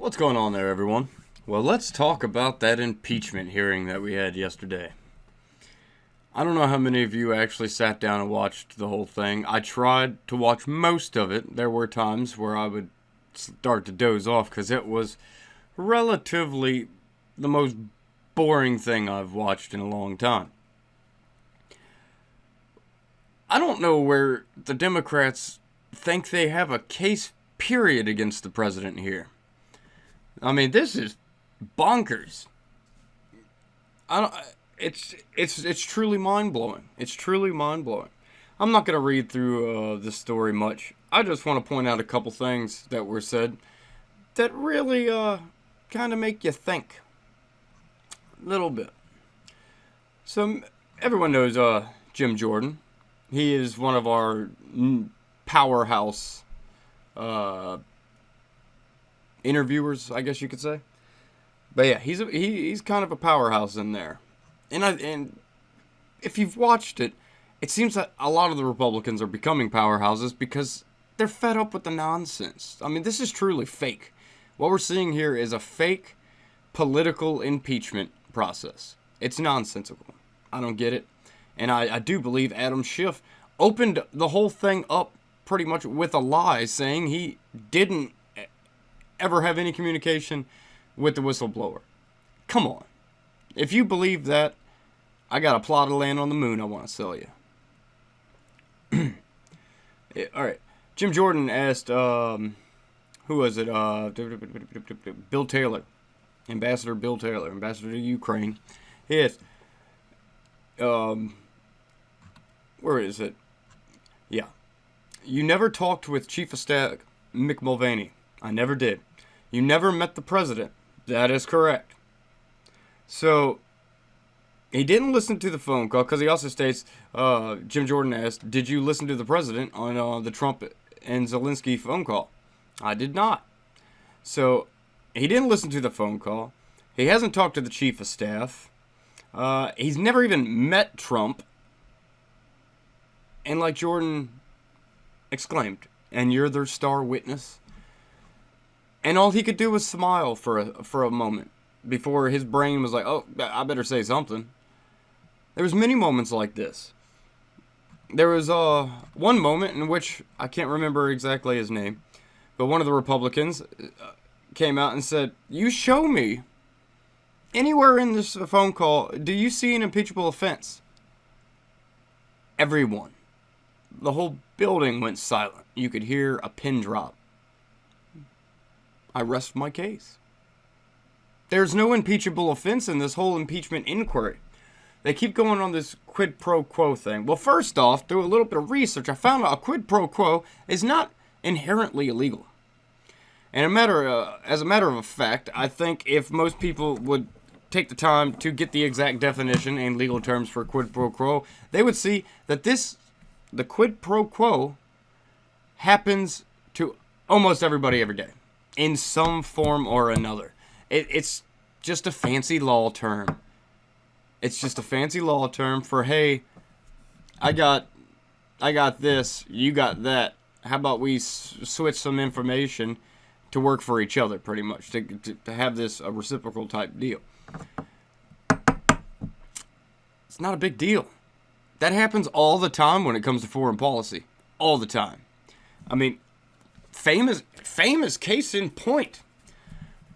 What's going on there, everyone? Well, let's talk about that impeachment hearing that we had yesterday. I don't know how many of you actually sat down and watched the whole thing. I tried to watch most of it. There were times where I would start to doze off because it was relatively the most boring thing I've watched in a long time. I don't know where the Democrats think they have a case period against the president here. I mean, this is bonkers. It's truly mind-blowing. It's truly mind-blowing. I'm not going to read through this story much. I just want to point out a couple things that were said that really kind of make you think a little bit. So everyone knows Jim Jordan. He is one of our powerhouse interviewers, I guess you could say. But yeah, he's kind of a powerhouse in there. And if you've watched it, it seems that a lot of the Republicans are becoming powerhouses because they're fed up with the nonsense. I mean, this is truly fake. What we're seeing here is a fake political impeachment process. It's nonsensical. I don't get it. And I do believe Adam Schiff opened the whole thing up pretty much with a lie, saying he didn't ever have any communication with the whistleblower. Come on. If you believe that, I got a plot of land on the moon I want to sell you. Alright. Jim Jordan asked, who was it? Bill Taylor. Ambassador Bill Taylor. Ambassador to Ukraine. Yes. Where is it? Yeah. You never talked with Chief of Staff Mick Mulvaney. I never did. You never met the president. That is correct. So, he didn't listen to the phone call because he also states, Jim Jordan asked, did you listen to the president on the Trump and Zelensky phone call? I did not. So, he didn't listen to the phone call. He hasn't talked to the chief of staff. He's never even met Trump. And like Jordan exclaimed, and you're their star witness? And all he could do was smile for a moment before his brain was like, oh, I better say something. There was many moments like this. There was one moment in which, I can't remember exactly his name, but one of the Republicans came out and said, you show me anywhere in this phone call, do you see an impeachable offense? Everyone. The whole building went silent. You could hear a pin drop. I rest my case. There's no impeachable offense in this whole impeachment inquiry. They keep going on this quid pro quo thing. Well, first off, through a little bit of research, I found out a quid pro quo is not inherently illegal. And as a matter of fact, I think if most people would take the time to get the exact definition and legal terms for quid pro quo, they would see that the quid pro quo happens to almost everybody every day in some form or another. It's just a fancy law term. It's just a fancy law term for, hey, I got this, you got that. How about we switch some information to work for each other, pretty much, to have this a reciprocal type deal. It's not a big deal. That happens all the time when it comes to foreign policy. All the time. I mean, famous case in point.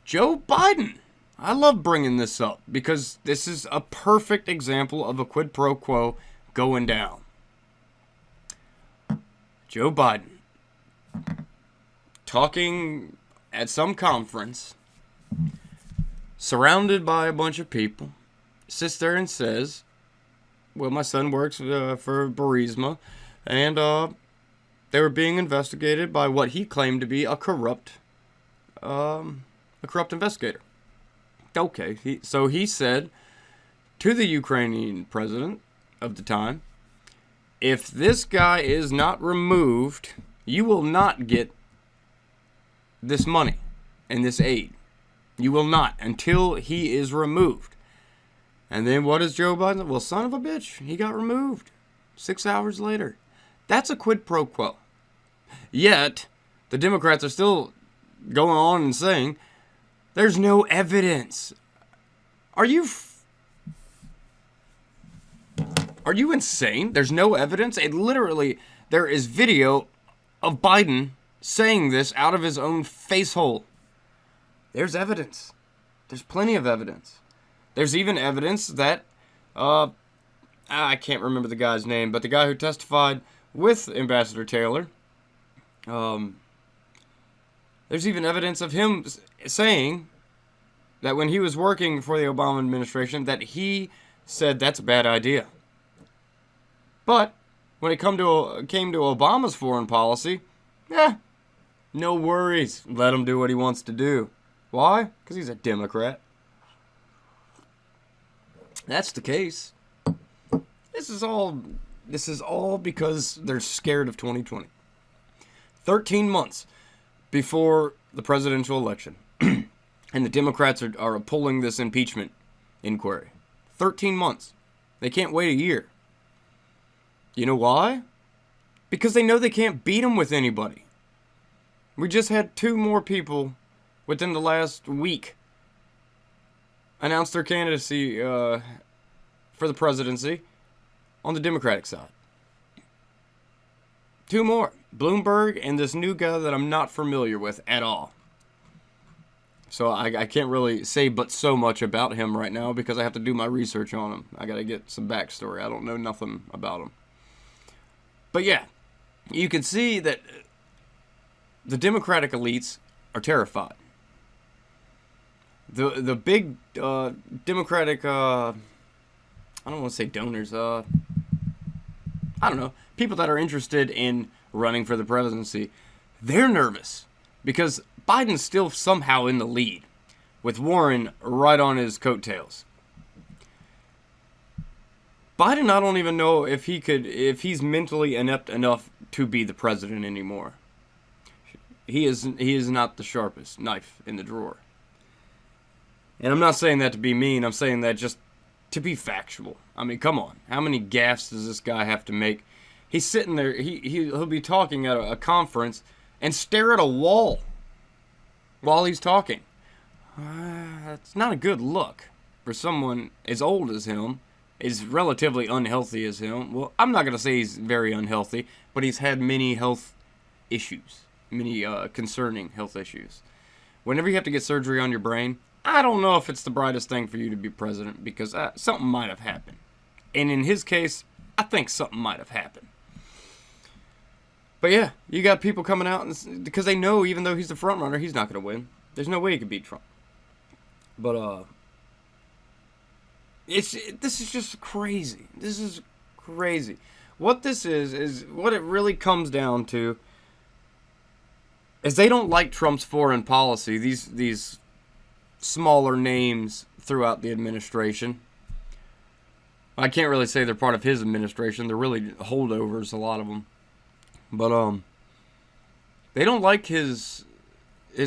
Joe Biden. I love bringing this up because this is a perfect example of a quid pro quo going down. Joe Biden talking at some conference, surrounded by a bunch of people, sits there and says, well, my son works for Burisma, and they were being investigated by what he claimed to be a corrupt investigator. Okay, so he said to the Ukrainian president of the time, if this guy is not removed, you will not get this money and this aid. You will not until he is removed. And then what is Joe Biden? Well, son of a bitch, he got removed 6 hours later. That's a quid pro quo. Yet, the Democrats are still going on and saying, There's no evidence. Are you insane? There's no evidence? There is video of Biden saying this out of his own face hole. There's evidence. There's plenty of evidence. There's even evidence that, I can't remember the guy's name, but the guy who testified with Ambassador Taylor, there's even evidence of him saying that when he was working for the Obama administration, that he said that's a bad idea. But when it came to Obama's foreign policy, no worries. Let him do what he wants to do. Why? Because he's a Democrat. That's the case. This is all because they're scared of 2020. 13 months before the presidential election. And the Democrats are pulling this impeachment inquiry. 13 months. They can't wait a year. You know why? Because they know they can't beat them with anybody. We just had 2 more people within the last week announce their candidacy for the presidency on the Democratic side. 2 more. Bloomberg and this new guy that I'm not familiar with at all. So I can't really say but so much about him right now because I have to do my research on him. I got to get some backstory. I don't know nothing about him. But yeah, you can see that the Democratic elites are terrified. The big Democratic, I don't want to say donors, I don't know, people that are interested in running for the presidency, they're nervous because Biden's still somehow in the lead with Warren right on his coattails. Biden, I don't even know if he's mentally inept enough to be the president anymore. He is not the sharpest knife in the drawer. And I'm not saying that to be mean. I'm saying that just to be factual. I mean, come on. How many gaffes does this guy have to make? He's sitting there. He'll be talking at a conference and stare at a wall while he's talking. That's not a good look for someone as old as him, as relatively unhealthy as him. Well, I'm not going to say he's very unhealthy, but he's had many health issues, many concerning health issues. Whenever you have to get surgery on your brain, I don't know if it's the brightest thing for you to be president because something might have happened. And in his case, I think something might have happened. But yeah, you got people coming out because they know even though he's the front runner, he's not going to win. There's no way he could beat Trump. But this is just crazy. This is crazy. What this is what it really comes down to is they don't like Trump's foreign policy. These smaller names throughout the administration. I can't really say they're part of his administration. They're really holdovers, a lot of them. But they don't like his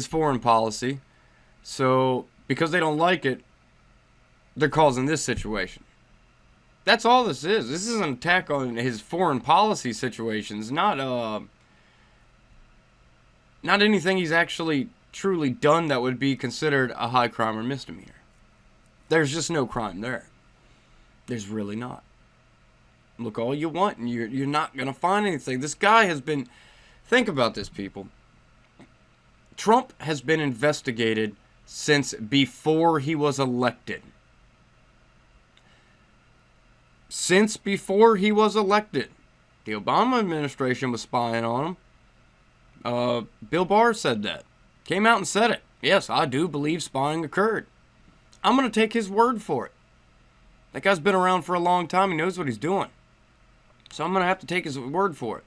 foreign policy. So because they don't like it, they're causing this situation. That's all this is. This is an attack on his foreign policy situations, not anything he's actually truly done that would be considered a high crime or misdemeanor. There's just no crime there. There's really not. Look all you want and you're not going to find anything. This guy has been... Think about this, people. Trump has been investigated since before he was elected. Since before he was elected. The Obama administration was spying on him. Bill Barr said that. Came out and said it. Yes, I do believe spying occurred. I'm going to take his word for it. That guy's been around for a long time. He knows what he's doing. So I'm going to have to take his word for it.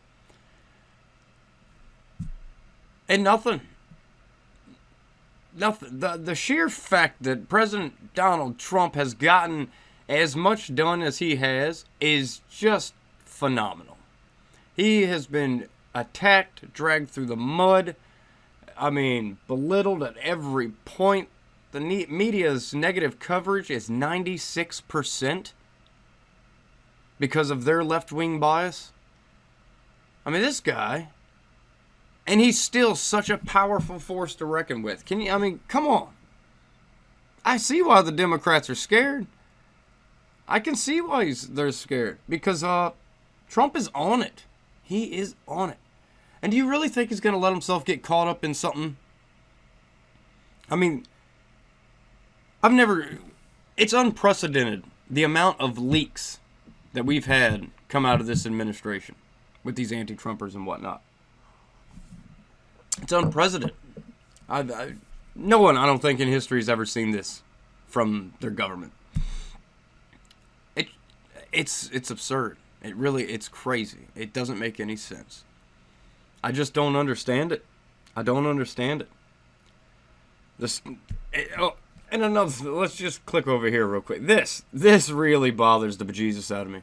And nothing. The sheer fact that President Donald Trump has gotten as much done as he has is just phenomenal. He has been attacked, dragged through the mud. I mean, belittled at every point. The media's negative coverage is 96% because of their left-wing bias. I mean, this guy, and he's still such a powerful force to reckon with. Come on. I see why the Democrats are scared. I can see why they're scared. Because Trump is on it. He is on it. And do you really think he's going to let himself get caught up in something? I mean, it's unprecedented, the amount of leaks that we've had come out of this administration with these anti-Trumpers and whatnot. It's unprecedented. No one, I don't think, in history has ever seen this from their government. It's absurd. It's crazy. It doesn't make any sense. I just don't understand it. I don't understand it. And another, let's just click over here real quick. This really bothers the bejesus out of me.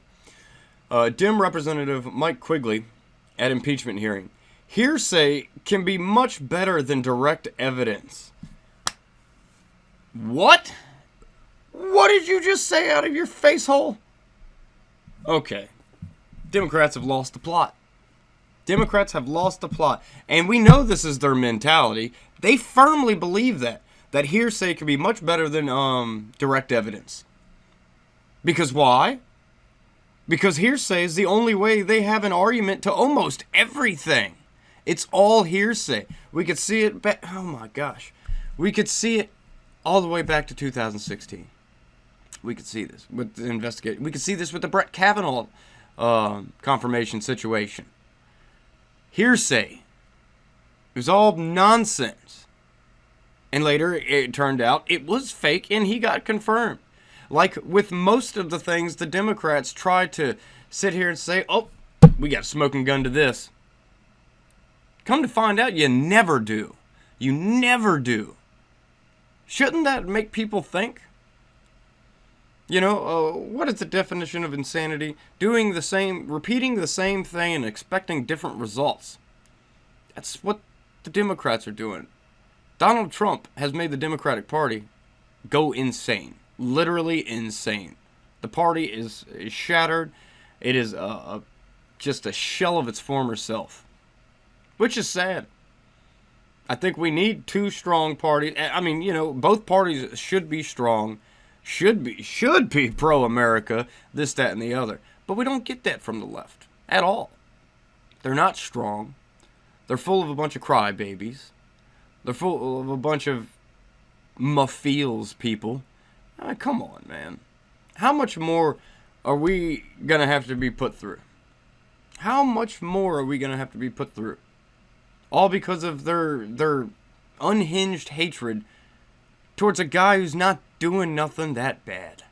Dem Representative Mike Quigley at impeachment hearing. Hearsay can be much better than direct evidence. What? What did you just say out of your face hole? Okay. Democrats have lost the plot. Democrats have lost the plot. And we know this is their mentality. They firmly believe that hearsay can be much better than direct evidence. Because why? Because hearsay is the only way they have an argument to almost everything. It's all hearsay. We could see it oh my gosh. We could see it all the way back to 2016. We could see this with the investigation. We could see this with the Brett Kavanaugh confirmation situation. Hearsay. It was all nonsense. And later, it turned out it was fake, and he got confirmed. Like with most of the things, the Democrats try to sit here and say, oh, we got a smoking gun to this. Come to find out, you never do. You never do. Shouldn't that make people think? You know, what is the definition of insanity? Repeating the same thing and expecting different results. That's what the Democrats are doing. Donald Trump has made the Democratic Party go insane. Literally insane. The party is shattered. It is just a shell of its former self. Which is sad. I think we need two strong parties. I mean, you know, both parties should be strong. Should be pro-America, this, that, and the other. But we don't get that from the left. At all. They're not strong. They're full of a bunch of crybabies. They're full of a bunch of muffiels people. I mean, come on, man. How much more are we going to have to be put through? How much more are we going to have to be put through? All because of their unhinged hatred towards a guy who's not doing nothing that bad.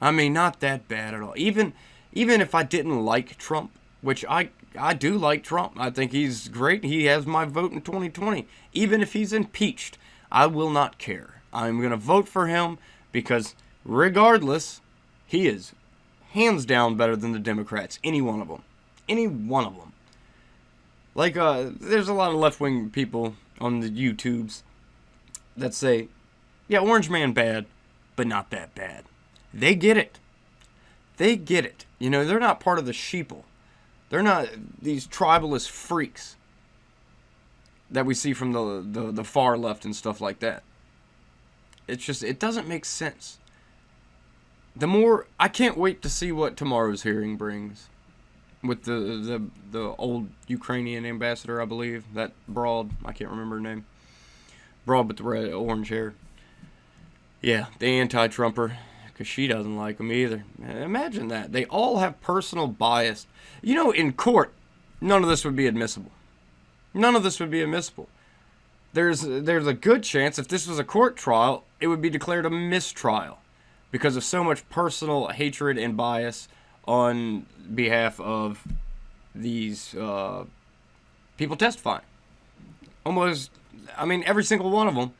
I mean, not that bad at all. Even if I didn't like Trump, which I do like Trump. I think he's great. He has my vote in 2020. Even if he's impeached, I will not care. I'm going to vote for him because regardless, he is hands down better than the Democrats. Any one of them. Any one of them. Like, there's a lot of left-wing people on the YouTubes that say, yeah, Orange Man bad, but not that bad. They get it. They get it. You know, they're not part of the sheeple. They're not these tribalist freaks that we see from the far left and stuff like that. It's just, it doesn't make sense. I can't wait to see what tomorrow's hearing brings. With the old Ukrainian ambassador, I believe. That broad, I can't remember her name. Broad with the red, orange hair. Yeah, the anti-Trumper. Because she doesn't like him either. Imagine that. They all have personal bias. You know, in court, none of this would be admissible. None of this would be admissible. There's a good chance if this was a court trial, it would be declared a mistrial. Because of so much personal hatred and bias on behalf of these people testifying. Almost, I mean, every single one of them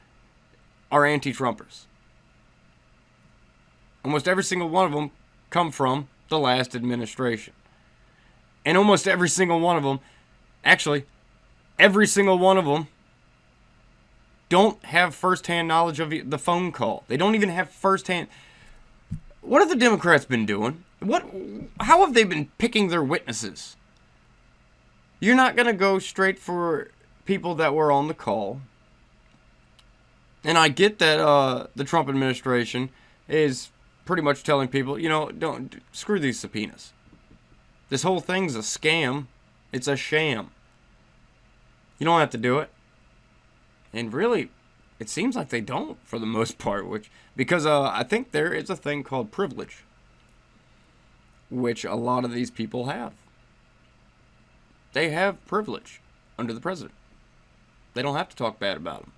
are anti-Trumpers. Almost every single one of them come from the last administration. And almost every single one of them, actually, every single one of them don't have firsthand knowledge of the phone call. They don't even have firsthand. What have the Democrats been doing? How have they been picking their witnesses? You're not going to go straight for people that were on the call. And I get that the Trump administration is pretty much telling people, don't screw these subpoenas. This whole thing's a scam. It's a sham. You don't have to do it. And really, it seems like they don't for the most part, because I think there is a thing called privilege, which a lot of these people have. They have privilege under the president. They don't have to talk bad about him,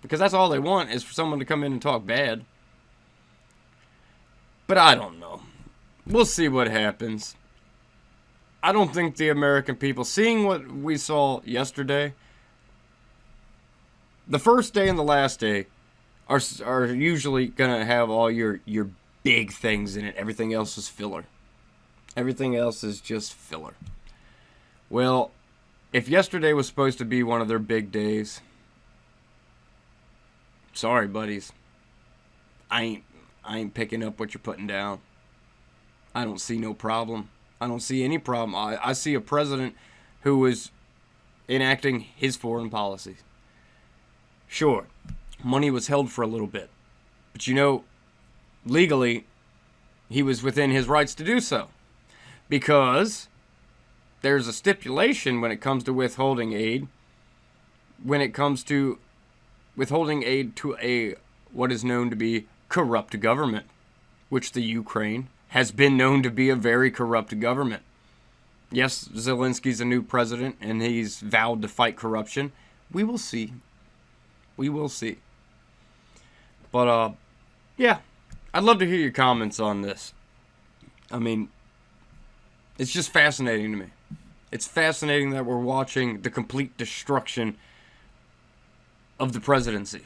because that's all they want is for someone to come in and talk bad. But I don't know. We'll see what happens. I don't think the American people, seeing what we saw yesterday, the first day and the last day are usually going to have all your big things in it. Everything else is filler. Everything else is just filler. Well, if yesterday was supposed to be one of their big days, sorry, buddies. I ain't picking up what you're putting down. I don't see no problem. I don't see any problem. I see a president who is enacting his foreign policy. Sure, money was held for a little bit. But legally, he was within his rights to do so. Because there's a stipulation when it comes to withholding aid. When it comes to withholding aid to what is known to be corrupt government, which the Ukraine has been known to be a very corrupt government. Yes, Zelensky's a new president, and he's vowed to fight corruption. We will see. We will see. But, yeah, I'd love to hear your comments on this. I mean, it's just fascinating to me. It's fascinating that we're watching the complete destruction of the presidency.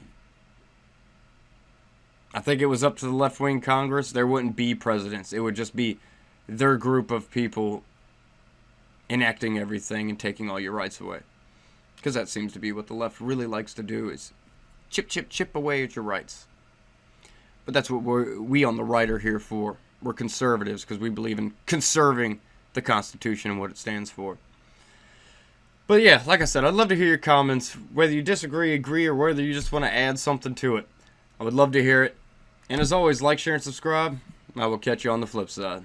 I think it was up to the left-wing Congress. There wouldn't be presidents. It would just be their group of people enacting everything and taking all your rights away. Because that seems to be what the left really likes to do, is chip away at your rights. But that's what we on the right are here for. We're conservatives because we believe in conserving the Constitution and what it stands for. But yeah, like I said, I'd love to hear your comments, whether you disagree, agree, or whether you just want to add something to it. I would love to hear it. And as always, like, share, and subscribe. I will catch you on the flip side.